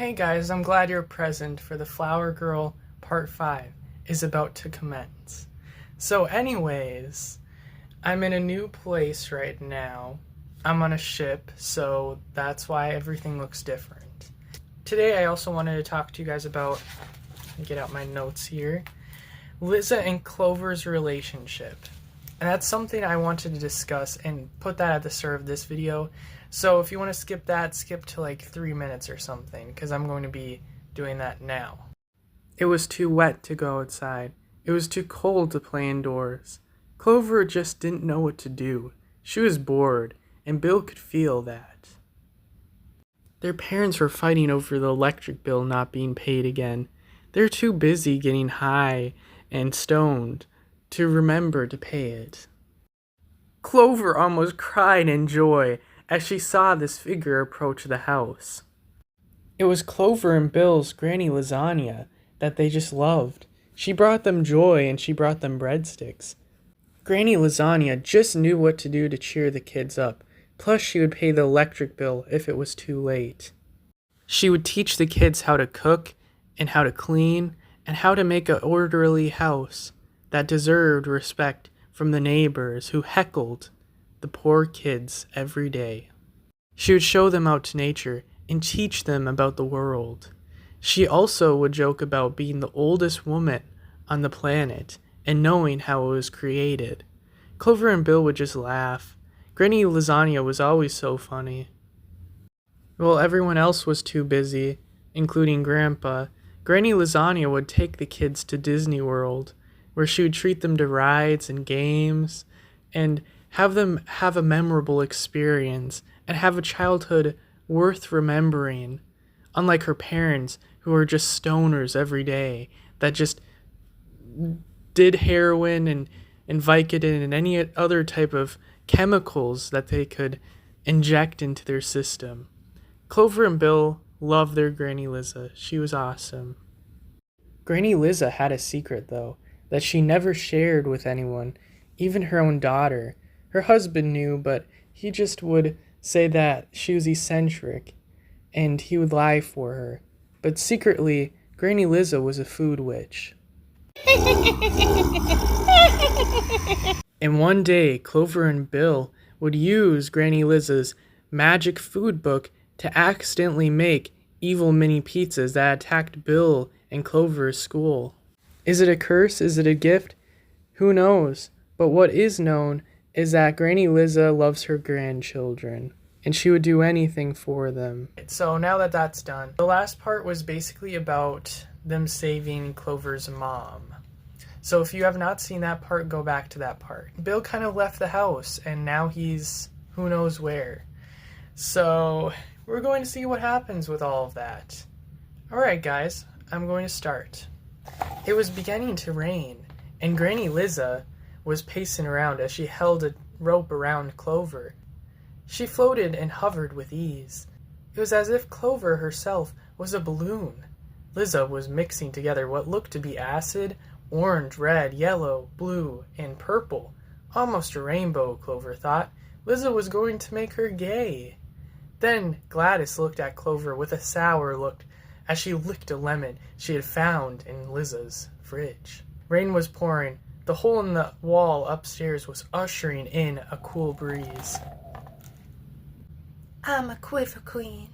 Hey guys, I'm glad you're present for the Flower Girl Part 5 is about to commence. So anyways, I'm in a new place right now. I'm on a ship, so that's why everything looks different. Today I also wanted to talk to you guys about, get out my notes here, Lizza and Clover's relationship. And that's something I wanted to discuss and put that at the start of this video. So if you want to skip that, skip to like 3 minutes or something, because I'm going to be doing that now. It was too wet to go outside. It was too cold to play indoors. Clover just didn't know what to do. She was bored, and Bill could feel that. Their parents were fighting over the electric bill not being paid again. They're too busy getting high and stoned to remember to pay it. Clover almost cried in joy as she saw this figure approach the house. It was Clover and Bill's Granny Lasagna that they just loved. She brought them joy and she brought them breadsticks. Granny Lasagna just knew what to do to cheer the kids up, plus she would pay the electric bill if it was too late. She would teach the kids how to cook and how to clean and how to make an orderly house that deserved respect from the neighbors who heckled the poor kids every day. She would show them out to nature and teach them about the world. She also would joke about being the oldest woman on the planet and knowing how it was created. Clover and Bill would just laugh. Granny Lasagna was always so funny. While everyone else was too busy, including Grandpa, Granny Lasagna would take the kids to Disney World, where she would treat them to rides and games and have them have a memorable experience and have a childhood worth remembering, unlike her parents who were just stoners every day that just did heroin and Vicodin and any other type of chemicals that they could inject into their system. Clover and Bill loved their Granny Lizza. She was awesome. Granny Lizza had a secret, though, that she never shared with anyone, even her own daughter. Her husband knew, but he just would say that she was eccentric, and he would lie for her. But secretly, Granny Lizza was a food witch. And one day, Clover and Bill would use Granny Lizza's magic food book to accidentally make evil mini pizzas that attacked Bill and Clover's school. Is it a curse? Is it a gift? Who knows? But what is known is that Granny Lizza loves her grandchildren, and she would do anything for them. So now that that's done, the last part was basically about them saving Clover's mom. So if you have not seen that part, go back to that part. Bill kind of left the house, and now he's who knows where. So we're going to see what happens with all of that. Alright guys, I'm going to start. It was beginning to rain, and Granny Lizza was pacing around as she held a rope around Clover. She floated and hovered with ease. It was as if Clover herself was a balloon. Lizza was mixing together what looked to be acid, orange, red, yellow, blue, and purple. Almost a rainbow, Clover thought. Lizza was going to make her gay. Then Gladys looked at Clover with a sour look as she licked a lemon she had found in Lizza's fridge. Rain was pouring. The hole in the wall upstairs was ushering in a cool breeze. I'm a quiver queen,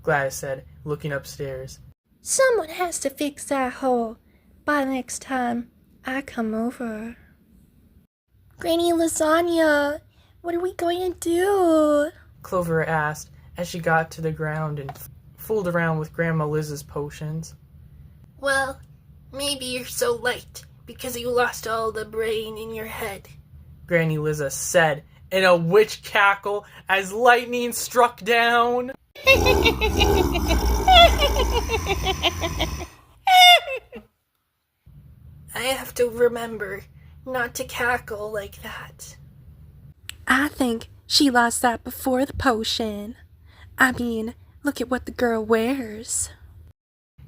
Gladys said, looking upstairs. Someone has to fix that hole by next time I come over. Granny Lasagna, what are we going to do? Clover asked as she got to the ground and fooled around with Grandma Liz's potions. Well, maybe you're so light because you lost all the brain in your head, Granny Lizza said in a witch cackle as lightning struck down. I have to remember not to cackle like that. I think she lost that before the potion. I mean, look at what the girl wears,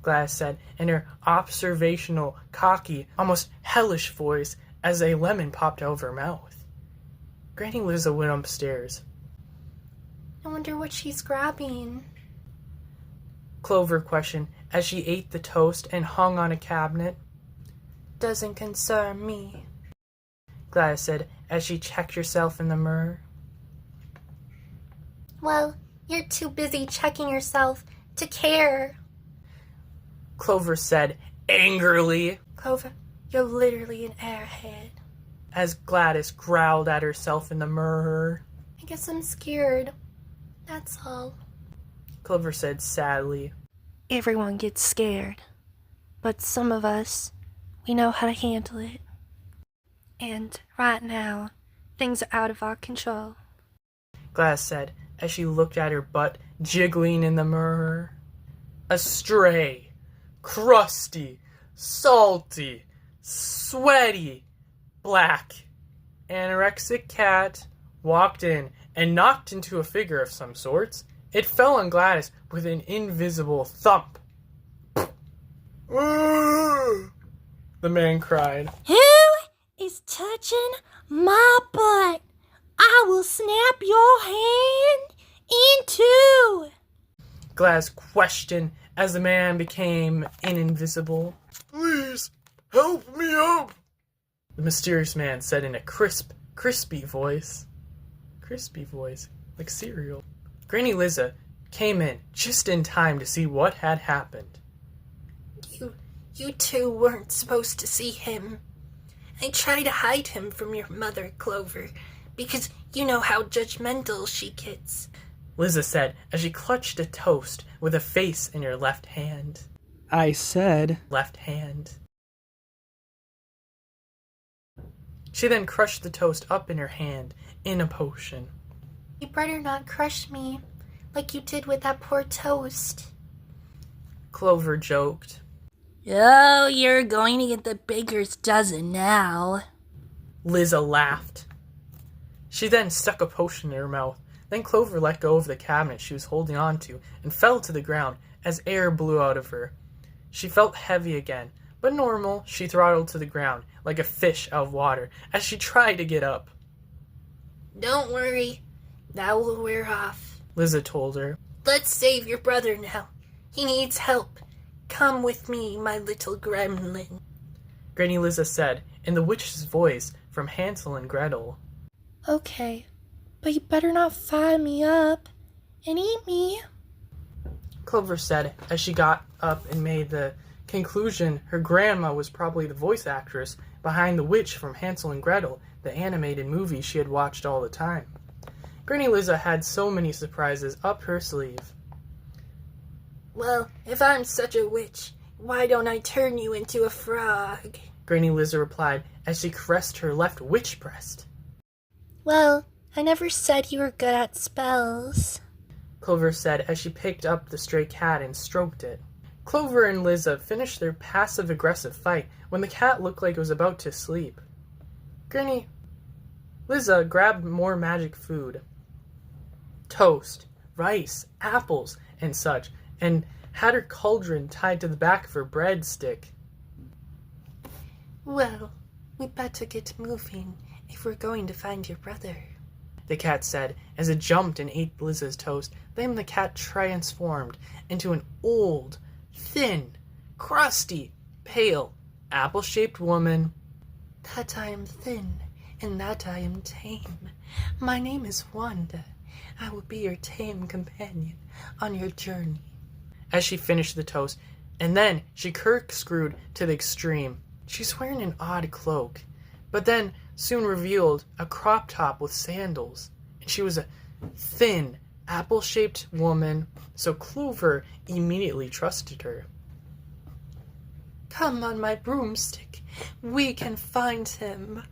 Gladys said in her observational, cocky, almost hellish voice as a lemon popped out of her mouth. Granny Lizza went upstairs. I wonder what she's grabbing. Clover questioned as she ate the toast and hung on a cabinet. Doesn't concern me, Gladys said as she checked herself in the mirror. Well, you're too busy checking yourself to care. Clover said angrily. Clover, you're literally an airhead. As Gladys growled at herself in the mirror. I guess I'm scared. That's all. Clover said sadly. Everyone gets scared, but some of us, we know how to handle it. And right now, things are out of our control. Gladys said as she looked at her butt jiggling in the mirror. A stray, crusty, salty, sweaty, black, anorexic cat walked in and knocked into a figure of some sorts. It fell on Gladys with an invisible thump. The man cried. Who is touching my butt? I will snap your hand in two. Gladys questioned as the man became invisible. Please, help me up, the mysterious man said in a crispy voice. Crispy voice, like cereal. Granny Lizza came in just in time to see what had happened. You two weren't supposed to see him. I tried to hide him from your mother, Clover, because you know how judgmental she gets. Lizza said as she clutched a toast with a face in her left hand. I said left hand. She then crushed the toast up in her hand in a potion. You better not crush me like you did with that poor toast. Clover joked. Oh, you're going to get the baker's dozen now. Lizza laughed. She then stuck a potion in her mouth. Then Clover let go of the cabinet she was holding on to and fell to the ground as air blew out of her. She felt heavy again, but normal. She throttled to the ground like a fish out of water as she tried to get up. Don't worry, that will wear off, Lizza told her. Let's save your brother now. He needs help. Come with me, my little gremlin. Granny Lizza said in the witch's voice from Hansel and Gretel. Okay, but you better not fire me up and eat me. Clover said as she got up and made the conclusion her grandma was probably the voice actress behind the witch from Hansel and Gretel, the animated movie she had watched all the time. Granny Lizza had so many surprises up her sleeve. Well, if I'm such a witch, why don't I turn you into a frog? Granny Lizza replied as she caressed her left witch breast. Well, I never said you were good at spells, Clover said as she picked up the stray cat and stroked it. Clover and Lizza finished their passive-aggressive fight when the cat looked like it was about to sleep. Granny Lizza grabbed more magic food. Toast, rice, apples, and such, and had her cauldron tied to the back of her breadstick. Well, we better get moving if we're going to find your brother, the cat said as it jumped and ate Lizza's toast. Then the cat transformed into an old, thin, crusty, pale, apple-shaped woman. That I am thin, and that I am tame. My name is Wanda. I will be your tame companion on your journey. As she finished the toast, and then she corkscrewed to the extreme. She's wearing an odd cloak, but then soon revealed a crop top with sandals, and she was a thin, apple-shaped woman, so Clover immediately trusted her. Come on my broomstick. We can find him.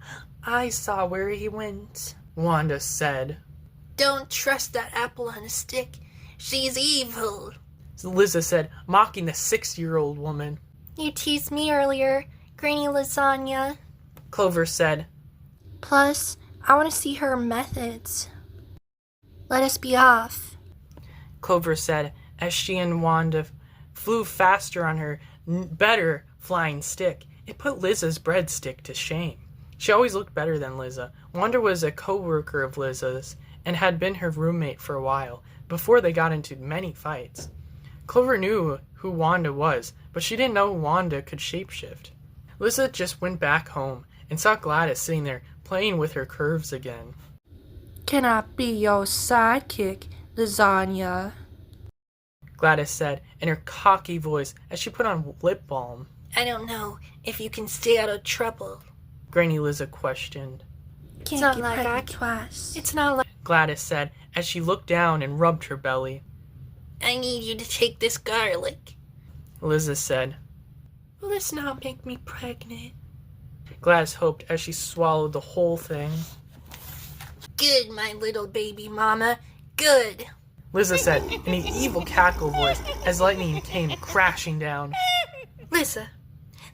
I saw where he went, Wanda said. Don't trust that apple on a stick. She's evil, Lizza said, mocking the 6-year-old woman. You teased me earlier, Granny Lasagna, Clover said. Plus, I want to see her methods. Let us be off, Clover said as she and Wanda flew faster on her better flying stick. It put Lizza's breadstick to shame. She always looked better than Lizza. Wanda was a co-worker of Lizza's and had been her roommate for a while, before they got into many fights. Clover knew who Wanda was, but she didn't know Wanda could shapeshift. Lizza just went back home and saw Gladys sitting there playing with her curves again. Can I be your sidekick, Lasagna? Gladys said in her cocky voice as she put on lip balm. I don't know if you can stay out of trouble. Granny Lizza questioned. It's not like I twice. It's not like Gladys said as she looked down and rubbed her belly. I need you to take this garlic. Lizza said. Will this not make me pregnant? Gladys hoped as she swallowed the whole thing. Good, my little baby mama. Good. Lizza said in an evil cackle voice as lightning came crashing down. Lizza,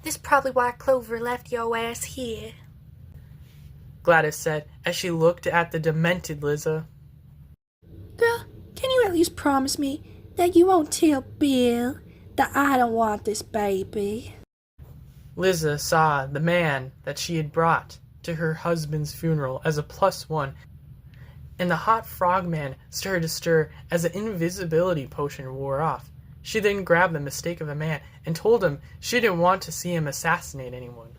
this is probably why Clover left your ass here. Gladys said as she looked at the demented Lizza. Girl, can you at least promise me that you won't tell Bill that I don't want this baby? Lizza saw the man that she had brought to her husband's funeral as a +1, and the hot frogman started to stir as the invisibility potion wore off. She then grabbed the mistake of a man and told him she didn't want to see him assassinate anyone.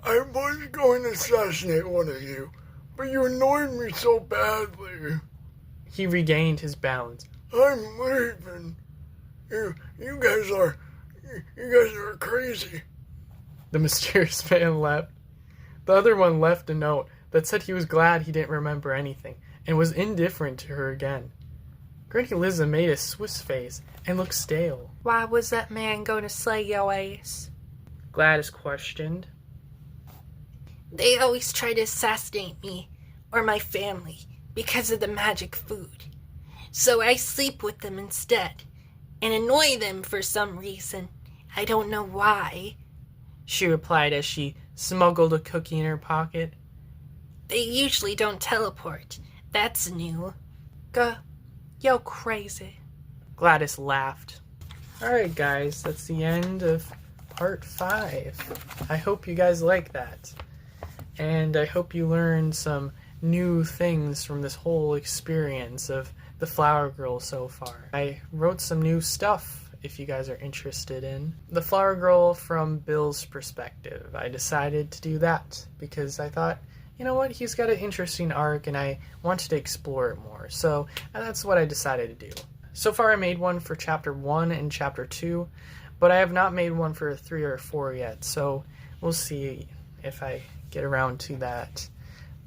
I was going to assassinate one of you, but you annoyed me so badly. He regained his balance. I'm leaving. You guys are crazy. The mysterious man left. The other one left a note that said he was glad he didn't remember anything and was indifferent to her again. Granny Lizza made a Swiss face and looked stale. Why was that man going to slay your ass? Gladys questioned. They always try to assassinate me or my family because of the magic food. So I sleep with them instead and annoy them for some reason. I don't know why. She replied as she smuggled a cookie in her pocket. They usually don't teleport. That's new. Girl, you're crazy. Gladys laughed. Alright guys, that's the end of part 5. I hope you guys like that. And I hope you learned some new things from this whole experience of the Flower Girl so far. I wrote some new stuff if you guys are interested in the Flower Girl from Bill's perspective. I decided to do that because I thought, you know what, he's got an interesting arc and I wanted to explore it more. So that's what I decided to do. So far I made one for chapter 1 and chapter 2, but I have not made one for 3 or 4 yet. So we'll see if I get around to that.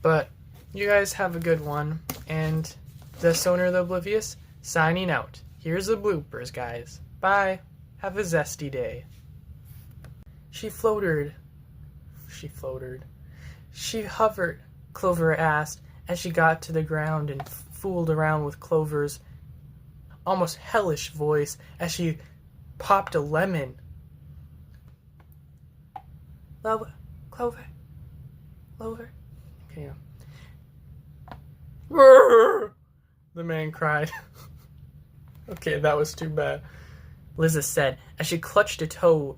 But you guys have a good one, and the Sonar the Oblivious signing out. Here's the bloopers, guys. Bye. Have a zesty day. She floated. She hovered, Clover asked, as she got to the ground and fooled around with Clover's almost hellish voice as she popped a lemon. Clover. Okay, yeah. The man cried. Okay, that was too bad. Lizza said as she clutched a toe.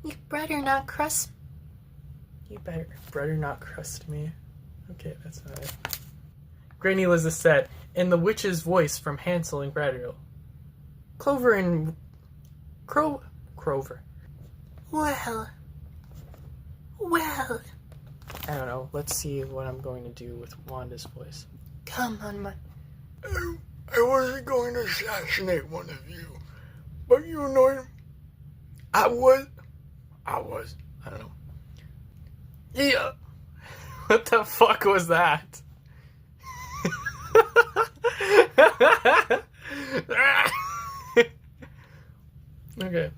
You better not crust. You better not crust me. Okay, that's all right. Granny Lizza said in the witch's voice from Hansel and Gretel. Clover. Well. I don't know. Let's see what I'm going to do with Wanda's voice. Come on, my... I wasn't going to assassinate one of you, but you annoyed me. I was. I don't know. Yeah. What the fuck was that? Okay.